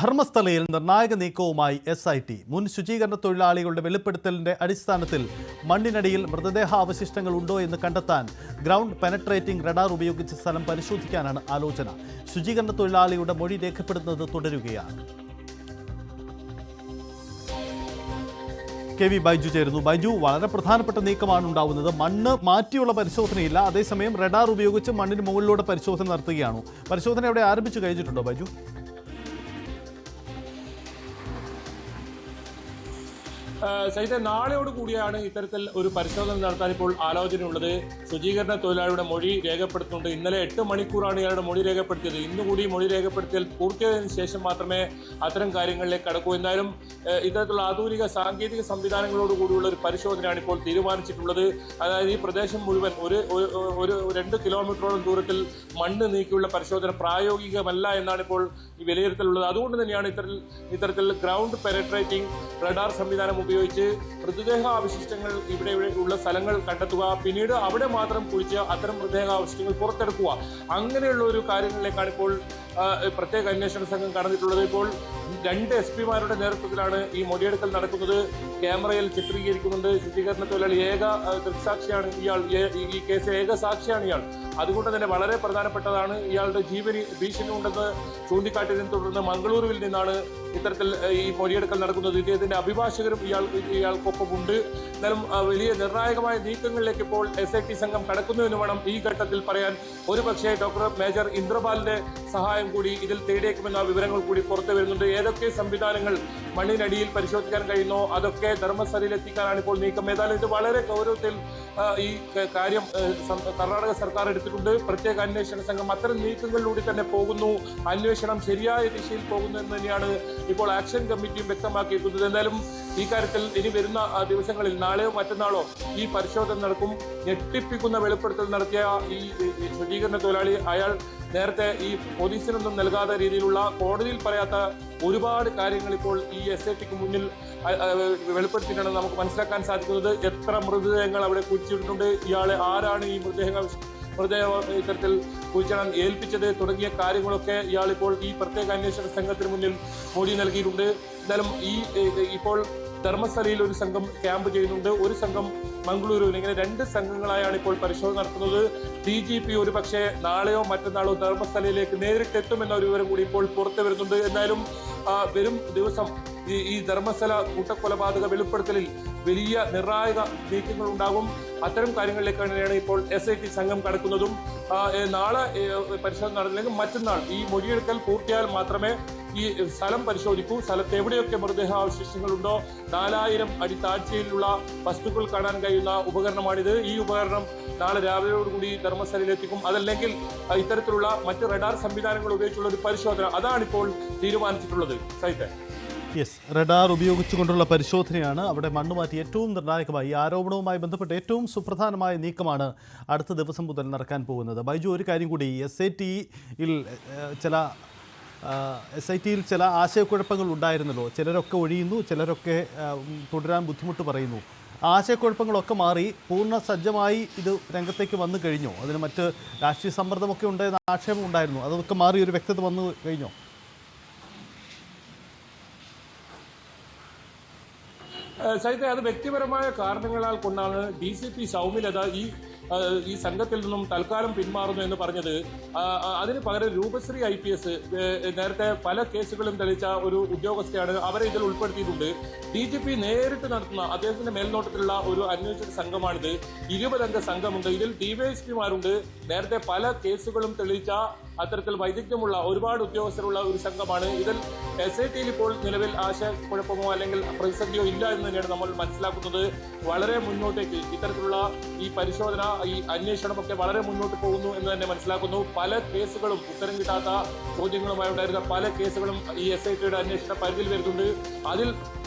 ധർമ്മസ്ഥലയിൽ നിർണായക നീക്കവുമായി SIT. മുൻ ശുചീകരണ തൊഴിലാളികളുടെ വെളിപ്പെടുത്തലിന്റെ അടിസ്ഥാനത്തിൽ മണ്ണിനടിയിൽ മൃതദേഹാവശിഷ്ടങ്ങൾ ഉണ്ടോ എന്ന് കണ്ടെത്താൻ ഗ്രൗണ്ട് പെനട്രേറ്റിംഗ് റഡാർ ഉപയോഗിച്ച് സ്ഥലം പരിശോധിക്കാനാണ് ആലോചന. ശുചീകരണ തൊഴിലാളിയുടെ മൊഴി രേഖപ്പെടുത്തുന്നത് തുടരുകയാണ്. KV ബൈജു ചേരുന്നു. ബൈജു, വളരെ പ്രധാനപ്പെട്ട നീക്കമാണ് ഉണ്ടാവുന്നത്. മണ്ണ് മാറ്റിയുള്ള പരിശോധനയില്ല, അതേസമയം റഡാർ ഉപയോഗിച്ച് മണ്ണിന് മുകളിലൂടെ പരിശോധന നടത്തുകയാണ്. പരിശോധന ഇവിടെ ആരംഭിച്ചു കഴിഞ്ഞിട്ടുണ്ടോ ബൈജു? സഹിത നാളെയോട് കൂടിയാണ് ഇത്തരത്തിൽ ഒരു പരിശോധന നടത്താൻ ഇപ്പോൾ ആലോചനയുള്ളത്. ശുചീകരണ തൊഴിലാളിയുടെ മൊഴി രേഖപ്പെടുത്തുന്നുണ്ട്. ഇന്നലെ 8 മണിക്കൂറാണ് ഇയാളുടെ മൊഴി രേഖപ്പെടുത്തിയത്. ഇന്നുകൂടി മൊഴി രേഖപ്പെടുത്തിയാൽ പൂർത്തിയായതിനു ശേഷം മാത്രമേ അത്തരം കാര്യങ്ങളിലേക്ക് കടക്കൂ. എന്നാലും ഇത്തരത്തിലുള്ള ആധുനിക സാങ്കേതിക സംവിധാനങ്ങളോട് കൂടിയുള്ള ഒരു പരിശോധനയാണ് ഇപ്പോൾ തീരുമാനിച്ചിട്ടുള്ളത്. അതായത് ഈ പ്രദേശം മുഴുവൻ ഒരു 2 കിലോമീറ്ററോളം ദൂരത്തിൽ മണ്ണ് നീക്കിയുള്ള പരിശോധന പ്രായോഗികമല്ല എന്നാണ് ഇപ്പോൾ ഈ വിലയിരുത്തലുള്ളത്. അതുകൊണ്ട് തന്നെയാണ് ഇത്തരത്തിൽ ഗ്രൗണ്ട് പെനട്രേറ്റിംഗ് റഡാർ സംവിധാനം ഉപയോഗിച്ച് മൃതദേഹാവശിഷ്ടങ്ങൾ ഇവിടെ ഉള്ള സ്ഥലങ്ങൾ കണ്ടെത്തുക, പിന്നീട് അവിടെ മാത്രം കുഴിച്ച് അത്തരം മൃതദേഹാവശിഷ്ടങ്ങൾ പുറത്തെടുക്കുക, അങ്ങനെയുള്ള ഒരു കാര്യങ്ങളിലേക്കാണ് ഇപ്പോൾ പ്രത്യേക അന്വേഷണ സംഘം കടന്നിട്ടുള്ളത്. ഇപ്പോൾ 2 SP-മാരുടെ നേതൃത്വത്തിലാണ് ഈ മൊഴിയെടുക്കൽ നടക്കുന്നത്. ക്യാമറയിൽ ചിത്രീകരിക്കുന്നുണ്ട്. ശുചീകരണ തൊഴിലാളി ഏക ദൃക്സാക്ഷിയാണ് ഇയാൾ. ഈ കേസ് ഏക സാക്ഷിയാണ് ഇയാൾ. അതുകൊണ്ട് തന്നെ വളരെ പ്രധാനപ്പെട്ടതാണ്. ഇയാളുടെ ജീവന് ഭീഷണി ഉണ്ടെന്ന് ചൂണ്ടിക്കാട്ടിയതിനെ തുടർന്ന് മംഗളൂരുവിൽ നിന്നാണ് ഇത്തരത്തിൽ ഈ മൊഴിയെടുക്കൽ നടക്കുന്നത്. ഇദ്ദേഹത്തിന്റെ അഭിഭാഷകരും ഇയാൾക്കൊപ്പമുണ്ട്. എന്നാലും വലിയ നിർണായകമായ നീക്കങ്ങളിലേക്ക് ഇപ്പോൾ SIT സംഘം കടക്കുന്നുവെന്ന് വേണം ഈ ഘട്ടത്തിൽ പറയാൻ. ഒരുപക്ഷേ ഡോക്ടർ മേജർ ഇന്ദ്രപാലിന്റെ സഹായം കൂടി ഇതിൽ തേടിയേക്കുമെന്ന വിവരങ്ങൾ കൂടി പുറത്തു വരുന്നുണ്ട്. ഏതൊക്കെ സംവിധാനങ്ങൾ മണ്ണിനടിയിൽ പരിശോധിക്കാൻ കഴിയുന്നോ അതൊക്കെ ധർമ്മസ്ഥലയിൽ എത്തിക്കാനാണ് ഇപ്പോൾ നീക്കം. ഏതായാലും ഇത് വളരെ ഗൗരവത്തിൽ ഈ കാര്യം കർണാടക സർക്കാർ എടുത്തിട്ടുണ്ട്. പ്രത്യേക അന്വേഷണ സംഘം അത്തരം നീക്കങ്ങളിലൂടെ തന്നെ പോകുന്നു. അന്വേഷണം ശരിയായ ദിശയിൽ പോകുന്നു എന്ന് തന്നെയാണ് ഇപ്പോൾ ആക്ഷൻ കമ്മിറ്റിയും വ്യക്തമാക്കിയിരിക്കുന്നത്. എന്തായാലും ഈ കാര്യത്തിൽ ഇനി വരുന്ന ദിവസങ്ങളിൽ നാളെയോ മറ്റന്നാളോ ഈ പരിശോധന നടക്കും. ഞെട്ടിപ്പിക്കുന്ന വെളിപ്പെടുത്തൽ നടത്തിയ ഈ ശുചീകരണ തൊഴിലാളി അയാൾ നേരത്തെ ഈ പോലീസിനൊന്നും നൽകാത്ത രീതിയിലുള്ള കോടതിയിൽ പറയാത്ത ഒരുപാട് കാര്യങ്ങൾ ഇപ്പോൾ ഈ SITക്ക് മുന്നിൽ വെളിപ്പെടുത്തിയിട്ടാണ് നമുക്ക് മനസ്സിലാക്കാൻ സാധിക്കുന്നത്. എത്ര മൃതദേഹങ്ങൾ അവിടെ കുഴിച്ചിട്ടുണ്ട്, ഇയാളെ ആരാണ് ഈ മൃതദേഹ ഇത്തരത്തിൽ കുഴിച്ചിടാൻ ഏൽപ്പിച്ചത് തുടങ്ങിയ കാര്യങ്ങളൊക്കെ ഇയാൾ ഇപ്പോൾ ഈ പ്രത്യേക അന്വേഷണ സംഘത്തിന് മുന്നിൽ മൊഴി നൽകിയിട്ടുണ്ട്. എന്തായാലും ഇപ്പോൾ ധർമ്മസ്ഥലയിൽ ഒരു സംഘം ക്യാമ്പ് ചെയ്യുന്നുണ്ട്, ഒരു സംഘം മംഗളൂരുവിൽ. ഇങ്ങനെ 2 സംഘങ്ങളായാണ് ഇപ്പോൾ പരിശോധന നടത്തുന്നത്. DGP ഒരു പക്ഷേ നാളെയോ മറ്റന്നാളോ ധർമ്മസ്ഥലയിലേക്ക് നേരിട്ടെത്തുമെന്ന ഒരു വിവരം കൂടി ഇപ്പോൾ പുറത്തു വരുന്നുണ്ട്. എന്തായാലും വരും ദിവസം ഈ ധർമ്മസ്ഥല കൂട്ടക്കൊലപാതക വെളിപ്പെടുത്തലിൽ വലിയ നിർണായക നീക്കങ്ങൾ ഉണ്ടാകും. അത്തരം കാര്യങ്ങളിലേക്ക് തന്നെയാണ് ഇപ്പോൾ SIT സംഘം കടക്കുന്നതും. നാളെ പരിശോധന നടന്നില്ലെങ്കിൽ മറ്റന്നാൾ ഈ മൊഴിയെടുക്കൽ പൂർത്തിയായാൽ മാത്രമേ ഈ സ്ഥലം പരിശോധിക്കൂ. സ്ഥലത്ത് എവിടെയൊക്കെ മൃതദേഹാവശിഷ്ടങ്ങളുണ്ടോ 4000 അടി താഴ്ചയിലുള്ള വസ്തുക്കൾ കാണാൻ കഴിയുന്ന ഉപകരണമാണിത്. ഈ ഉപകരണം നാളെ രാവിലെയോടുകൂടി ധർമ്മസ്ഥലയിലെത്തിക്കും. അതല്ലെങ്കിൽ ഇത്തരത്തിലുള്ള മറ്റ് റഡാർ സംവിധാനങ്ങൾ ഉപയോഗിച്ചുള്ള ഒരു പരിശോധന, അതാണിപ്പോൾ തീരുമാനിച്ചിട്ടുള്ളത്. റഡാർ ഉപയോഗിച്ചുകൊണ്ടുള്ള പരിശോധനയാണ്. അവിടെ മണ്ണ് മാറ്റി ഏറ്റവും നിർണായകമായി ഈ ആരോപണവുമായി ബന്ധപ്പെട്ട് ഏറ്റവും സുപ്രധാനമായ നീക്കമാണ് അടുത്ത ദിവസം മുതൽ നടക്കാൻ പോകുന്നത്. ബൈജു, ഒരു കാര്യം കൂടി, SITയിൽ ചില ആശയക്കുഴപ്പങ്ങൾ ഉണ്ടായിരുന്നല്ലോ. ചിലരൊക്കെ ഒഴിയുന്നു, ചിലരൊക്കെ തുടരാൻ ബുദ്ധിമുട്ട് പറയുന്നു. ആശയക്കുഴപ്പങ്ങളൊക്കെ മാറി പൂർണ്ണ സജ്ജമായി ഇത് രംഗത്തേക്ക് വന്നു കഴിഞ്ഞോ? അതിന് മറ്റ് രാഷ്ട്രീയ സമ്മർദ്ദമൊക്കെ ഉണ്ടായിരുന്ന ആക്ഷേപം ഉണ്ടായിരുന്നു, അതൊക്കെ മാറി ഒരു വ്യക്തത വന്നു കഴിഞ്ഞോ? സഹിത അത് വ്യക്തിപരമായ കാരണങ്ങളാൽ കൊണ്ടാണ് DCP സൗമ്യലത ഈ സംഘത്തിൽ നിന്നും തൽക്കാലം പിന്മാറുന്നു എന്ന് പറഞ്ഞത്. അതിന് പകരം രൂപശ്രീ IPS നേരത്തെ പല കേസുകളും തെളിയിച്ച ഒരു ഉദ്യോഗസ്ഥയാണ്, അവരെ ഇതിൽ ഉൾപ്പെടുത്തിയിട്ടുണ്ട്. DGP നേരിട്ട് നടത്തുന്ന അദ്ദേഹത്തിന്റെ മേൽനോട്ടത്തിലുള്ള ഒരു അന്വേഷണ സംഘമാണിത്. 20 അംഗ സംഘമുണ്ട്. ഇതിൽ DYSP-മാരുണ്ട്. നേരത്തെ പല കേസുകളും തെളിയിച്ച അത്തരത്തിൽ വൈദഗ്ധ്യമുള്ള ഒരുപാട് ഉദ്യോഗസ്ഥരുള്ള ഒരു സംഘമാണ്. ഇതിൽ SITയിൽ ഇപ്പോൾ നിലവിൽ ആശയക്കുഴപ്പമോ അല്ലെങ്കിൽ പ്രതിസന്ധിയോ ഇല്ല എന്ന് തന്നെയാണ് നമ്മൾ മനസ്സിലാക്കുന്നത്. വളരെ മുന്നോട്ടേക്ക് ഇത്തരത്തിലുള്ള ഈ പരിശോധന, ഈ അന്വേഷണമൊക്കെ വളരെ മുന്നോട്ട് പോകുന്നു എന്ന് തന്നെ മനസ്സിലാക്കുന്നു. പല കേസുകളും ഉത്തരം കിട്ടാത്ത ചോദ്യങ്ങളുമായി ഉണ്ടായിരുന്ന പല കേസുകളും ഈ SITയുടെ അന്വേഷണ പരിധിയിൽ വരുന്നുണ്ട്. അതിൽ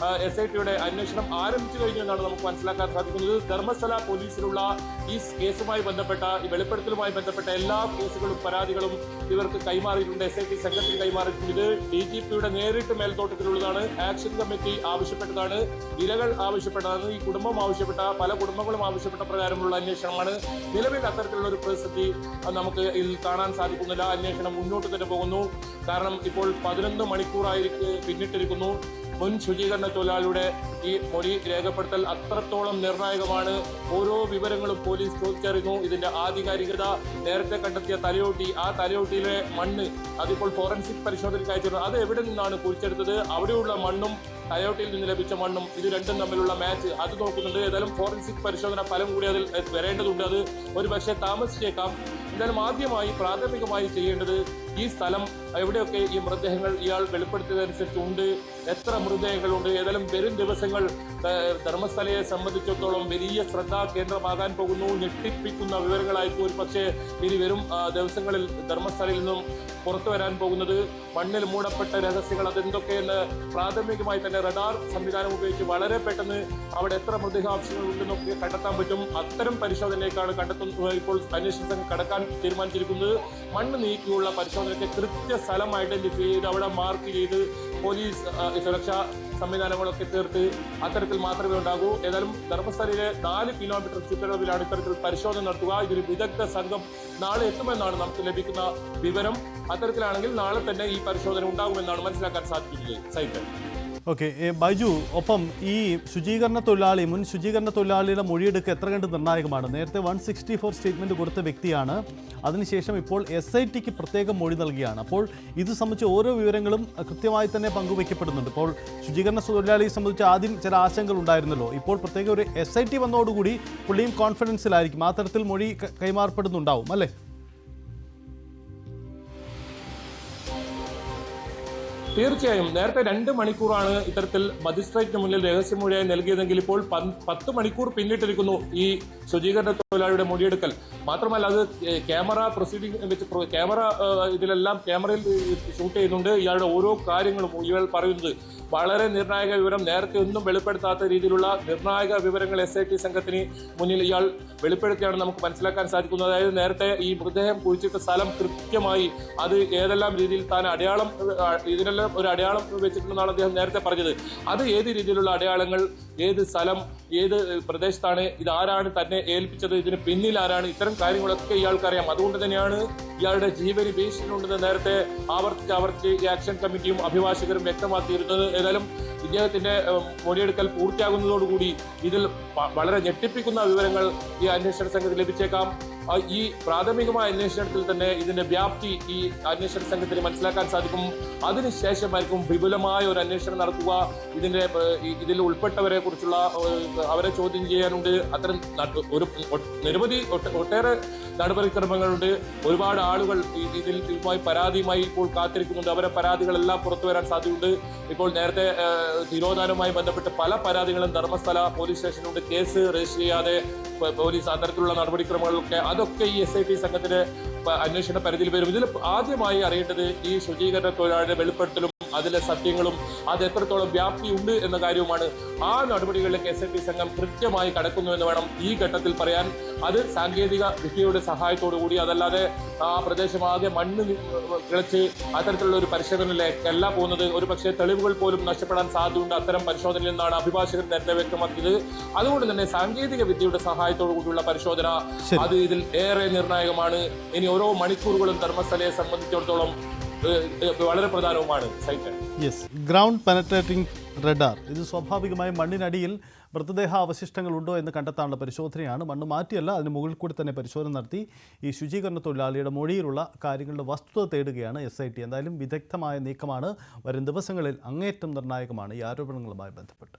SITയുടെ അന്വേഷണം ആരംഭിച്ചു കഴിഞ്ഞു എന്നാണ് നമുക്ക് മനസ്സിലാക്കാൻ സാധിക്കുന്നത്. ധർമ്മസ്ഥല പോലീസിലുള്ള ഈ കേസുമായി ബന്ധപ്പെട്ട ഈ വെളിപ്പെടുത്തലുമായി ബന്ധപ്പെട്ട എല്ലാ കേസുകളും പരാതികളും ഇവർക്ക് കൈമാറിയിട്ടുണ്ട്, SIT സംഘത്തിന് കൈമാറിയിട്ടുണ്ട്. ഇത് DGPയുടെ നേരിട്ട് മേൽത്തോട്ടത്തിലുള്ളതാണ്. ആക്ഷൻ കമ്മിറ്റി ആവശ്യപ്പെട്ടതാണ്, ഇരകൾ ആവശ്യപ്പെട്ടതാണ്, ഈ കുടുംബം ആവശ്യപ്പെട്ട, പല കുടുംബങ്ങളും ആവശ്യപ്പെട്ട പ്രകാരമുള്ള അന്വേഷണമാണ്. നിലവിൽ അത്തരത്തിലുള്ള ഒരു പ്രതിസന്ധി നമുക്ക് ഇതിൽ കാണാൻ സാധിക്കുന്നില്ല. അന്വേഷണം മുന്നോട്ട് തന്നെ പോകുന്നു. കാരണം ഇപ്പോൾ 11 മണിക്കൂറായിരിക്കും പിന്നിട്ടിരിക്കുന്നു. മുൻ ശുചീകരണ തൊഴിലാളിയുടെ ഈ മൊഴി രേഖപ്പെടുത്തൽ അത്രത്തോളം നിർണായകമാണ്. ഓരോ വിവരങ്ങളും പോലീസ് ചോദിച്ചറിയുന്നു. ഇതിന്റെ ആധികാരികത, നേരത്തെ കണ്ടെത്തിയ തലയോട്ടി, ആ തലയോട്ടിയിലെ മണ്ണ് അതിപ്പോൾ ഫോറൻസിക് പരിശോധനയ്ക്ക് അയച്ചിരുന്നു. അത് എവിടെ നിന്നാണ് കുഴിച്ചെടുത്തത്, അവിടെയുള്ള മണ്ണും തലയോട്ടിയിൽ നിന്ന് ലഭിച്ച മണ്ണും ഇത് രണ്ടും തമ്മിലുള്ള മാച്ച് അത് നോക്കുന്നുണ്ട്. ഏതായാലും ഫോറൻസിക് പരിശോധന ഫലം കൂടി അതിൽ വരേണ്ടതുണ്ട്. അത് ഒരു പക്ഷേ താമസിച്ചേക്കാം. എന്തായാലും ആദ്യമായി പ്രാഥമികമായി ചെയ്യേണ്ടത് ഈ സ്ഥലം എവിടെയൊക്കെ ഈ മൃതദേഹങ്ങൾ ഇയാൾ വെളിപ്പെടുത്തിയതനുസരിച്ച് ഉണ്ട്, എത്ര മൃതദേഹങ്ങളുണ്ട്. ഏതായാലും വരും ദിവസങ്ങൾ ധർമ്മസ്ഥലയെ സംബന്ധിച്ചിടത്തോളം വലിയ ശ്രദ്ധാ കേന്ദ്രമാകാൻ പോകുന്നു. ഞെട്ടിപ്പിക്കുന്ന വിവരങ്ങളായിരിക്കും ഒരു പക്ഷേ ഇനി വരും ദിവസങ്ങളിൽ ധർമ്മസ്ഥലയിൽ നിന്നും പുറത്തു വരാൻ പോകുന്നത്. മണ്ണിൽ മൂടപ്പെട്ട രഹസ്യങ്ങൾ അതെന്തൊക്കെയെന്ന് പ്രാഥമികമായി തന്നെ റഡാർ സംവിധാനം ഉപയോഗിച്ച് വളരെ പെട്ടെന്ന് അവിടെ എത്ര മൃതദേഹാംശങ്ങൾ ഉണ്ടെന്നൊക്കെ കണ്ടെത്താൻ പറ്റും. അത്തരം പരിശോധനയ്ക്കാണ് ഇപ്പോൾ അന്വേഷണ സംഘം കടക്കാൻ തീരുമാനിച്ചിരിക്കുന്നത്. മണ്ണ് നീക്കിയുള്ള പരിശോധനയ്ക്ക് കൃത്യ സ്ഥലം ഐഡന്റിഫൈ ചെയ്ത് അവിടെ മാർക്ക് ചെയ്ത് പോലീസ് സുരക്ഷാ സംവിധാനങ്ങളൊക്കെ തീർത്ത് അത്തരത്തിൽ മാത്രമേ ഉണ്ടാകൂ. ഏതായാലും ധർമ്മസ്ഥലയിലെ 4 കിലോമീറ്റർ ചുറ്റളവിലാണ് ഇത്തരത്തിൽ പരിശോധന നടത്തുക. ഇതിൽ വിദഗ്ധ സംഘം നാളെ എത്തുമെന്നാണ് നമുക്ക് ലഭിക്കുന്ന വിവരം. അത്തരത്തിലാണെങ്കിൽ നാളെ തന്നെ ഈ പരിശോധന ഉണ്ടാകുമെന്നാണ് മനസ്സിലാക്കാൻ സാധിക്കുന്നത്. സൈറ്റ് ഓക്കെ, ബൈജു, ഒപ്പം ഈ ശുചീകരണ തൊഴിലാളി, മുൻ ശുചീകരണ തൊഴിലാളിയുടെ മൊഴിയെടുക്കുക എത്ര കണ്ട് നിർണായകമാണ്? നേരത്തെ 164 സ്റ്റേറ്റ്മെൻറ്റ് കൊടുത്ത വ്യക്തിയാണ്. അതിനുശേഷം ഇപ്പോൾ SITക്ക് പ്രത്യേകം മൊഴി നൽകിയാണ്. അപ്പോൾ ഇത് സംബന്ധിച്ച് ഓരോ വിവരങ്ങളും കൃത്യമായി തന്നെ പങ്കുവയ്ക്കപ്പെടുന്നുണ്ട്. ഇപ്പോൾ ശുചീകരണ തൊഴിലാളിയെ സംബന്ധിച്ച് ആദ്യം ചില ആശങ്കകൾ ഉണ്ടായിരുന്നല്ലോ. ഇപ്പോൾ പ്രത്യേക ഒരു SIT വന്നതോടുകൂടി പുള്ളിയും കോൺഫിഡൻസിലായിരിക്കും. ആ തരത്തിൽ മൊഴി കൈമാറപ്പെടുന്നുണ്ടാവും അല്ലേ? തീർച്ചയായും. നേരത്തെ 2 മണിക്കൂറാണ് ഇത്തരത്തിൽ മജിസ്ട്രേറ്റിന് മുന്നിൽ രഹസ്യമൊഴിയായി നൽകിയതെങ്കിൽ ഇപ്പോൾ 10 മണിക്കൂർ പിന്നിട്ടിരിക്കുന്നു ഈ ശുചീകരണ തൊഴിലാളിയുടെ മൊഴിയെടുക്കൽ. മാത്രമല്ല അത് ക്യാമറ പ്രൊസീഡിംഗ് വെച്ച് ക്യാമറ ഇതിലെല്ലാം ക്യാമറയിൽ ഷൂട്ട് ചെയ്യുന്നുണ്ട്. ഇയാളുടെ ഓരോ കാര്യങ്ങളും ഇയാൾ പറയുന്നത് വളരെ നിർണായക വിവരം, നേരത്തെ ഒന്നും വെളിപ്പെടുത്താത്ത രീതിയിലുള്ള നിർണായക വിവരങ്ങൾ SIT സംഘത്തിന് മുന്നിൽ ഇയാൾ വെളിപ്പെടുത്തിയാണ് നമുക്ക് മനസ്സിലാക്കാൻ സാധിക്കുന്നത്. അതായത് നേരത്തെ ഈ മൃതദേഹം കുഴിച്ചിട്ട സ്ഥലം കൃത്യമായി അത് ഏതെല്ലാം രീതിയിൽ താൻ അടയാളം, ഇതിനെല്ലാം ഒരു അടയാളം വെച്ചിട്ടുണ്ടെന്നാണ് അദ്ദേഹം നേരത്തെ പറഞ്ഞത്. അത് ഏത് രീതിയിലുള്ള അടയാളങ്ങൾ, ഏത് സ്ഥലം, ഏത് പ്രദേശത്താണ്, ഇതാരാണ് തന്നെ ഏൽപ്പിച്ചത്, ഇതിന് പിന്നിൽ ആരാണ്, ഇത്തരം കാര്യങ്ങളൊക്കെ ഇയാൾക്കറിയാം. അതുകൊണ്ട് തന്നെയാണ് ഇയാളുടെ ജീവന് ഭീഷണിയുണ്ടെന്ന് നേരത്തെ ആവർത്തിച്ച് ഈ ആക്ഷൻ കമ്മിറ്റിയും അഭിഭാഷകരും വ്യക്തമാക്കിയിരുന്നത്. ഏതായാലും ഇദ്ദേഹത്തിന്റെ മൊഴിയെടുക്കൽ പൂർത്തിയാകുന്നതോടുകൂടി ഇതിൽ വളരെ ഞെട്ടിപ്പിക്കുന്ന വിവരങ്ങൾ ഈ അന്വേഷണ സംഘത്തിന് ലഭിച്ചേക്കാം. ഈ പ്രാഥമികമായ അന്വേഷണത്തിൽ തന്നെ ഇതിന്റെ വ്യാപ്തി ഈ അന്വേഷണ സംഘത്തിന് മനസ്സിലാക്കാൻ സാധിക്കും. അതിനുശേഷമായിരിക്കും വിപുലമായ ഒരു അന്വേഷണം നടത്തുക. ഇതിൽ ഉൾപ്പെട്ടവരെ കുറിച്ചുള്ള അവരെ ചോദ്യം ചെയ്യാനുണ്ട്. അത്തരം ഒട്ടേറെ നടപടിക്രമങ്ങളുണ്ട്. ഒരുപാട് ആളുകൾ ഇതുമായി പരാതിയുമായി ഇപ്പോൾ കാത്തിരിക്കുന്നുണ്ട്. അവരെ പരാതികളെല്ലാം പുറത്തു വരാൻ സാധ്യതയുണ്ട്. ഇപ്പോൾ നേരത്തെ തിരോധാനവുമായി ബന്ധപ്പെട്ട് പല പരാതികളും ധർമ്മസ്ഥല പോലീസ് സ്റ്റേഷനിലുണ്ട്. കേസ് രജിസ്റ്റർ ചെയ്യാതെ പോലീസ് അത്തരത്തിലുള്ള നടപടിക്രമങ്ങളൊക്കെ അതൊക്കെ ഈ SIT സംഘത്തിന്റെ അന്വേഷണ പരിധിയിൽ വരും. ഇതിൽ ആദ്യമായി അറിയേണ്ടത് ഈ ശുചീകരണ തൊഴിലാളിയുടെ വെളിപ്പെടുത്തലും അതിലെ സത്യങ്ങളും അത് എത്രത്തോളം വ്യാപ്തിയുണ്ട് എന്ന കാര്യവുമാണ്. ആ നടപടികളിലേക്ക് SIT സംഘം കൃത്യമായി കടക്കുന്നു എന്ന് വേണം ഈ ഘട്ടത്തിൽ പറയാൻ. അത് സാങ്കേതിക വിദ്യയുടെ സഹായത്തോടു കൂടി, അതല്ലാതെ ആ പ്രദേശമാകെ മണ്ണ് കിളച്ച് അത്തരത്തിലുള്ള ഒരു പരിശോധനയിലേക്കല്ല പോകുന്നത്. ഒരു പക്ഷേ തെളിവുകൾ പോലും നഷ്ടപ്പെടാൻ സാധ്യതയുണ്ട് അത്തരം പരിശോധനയിൽ നിന്നാണ് അഭിഭാഷകർ നേരത്തെ വ്യക്തമാക്കിയത്. അതുകൊണ്ട് തന്നെ സാങ്കേതിക വിദ്യയുടെ സഹായത്തോടു കൂടിയുള്ള പരിശോധന അത് ഇതിൽ ഏറെ നിർണായകമാണ്. ഇനി ഓരോ മണിക്കൂറുകളും ധർമ്മസ്ഥലയെ സംബന്ധിച്ചിടത്തോളം വളരെ പ്രധാനവുമാണ്. യെസ്, ഗ്രൗണ്ട് പെനട്രേറ്റിംഗ് റഡാർ ഇത് സ്വാഭാവികമായും മണ്ണിനടിയിൽ മൃതദേഹ അവശിഷ്ടങ്ങൾ ഉണ്ടോ എന്ന് കണ്ടെത്താനുള്ള പരിശോധനയാണ്. മണ്ണ് മാറ്റിയല്ല, അതിന് മുകളിൽ കൂടി തന്നെ പരിശോധന നടത്തി ഈ ശുചീകരണ തൊഴിലാളിയുടെ മൊഴിയിലുള്ള കാര്യങ്ങളുടെ വസ്തുത തേടുകയാണ് SIT. എന്തായാലും വിദഗ്ധമായ നീക്കമാണ്. വരും ദിവസങ്ങളിൽ അങ്ങേയറ്റം നിർണായകമാണ് ഈ ആരോപണങ്ങളുമായി ബന്ധപ്പെട്ട്.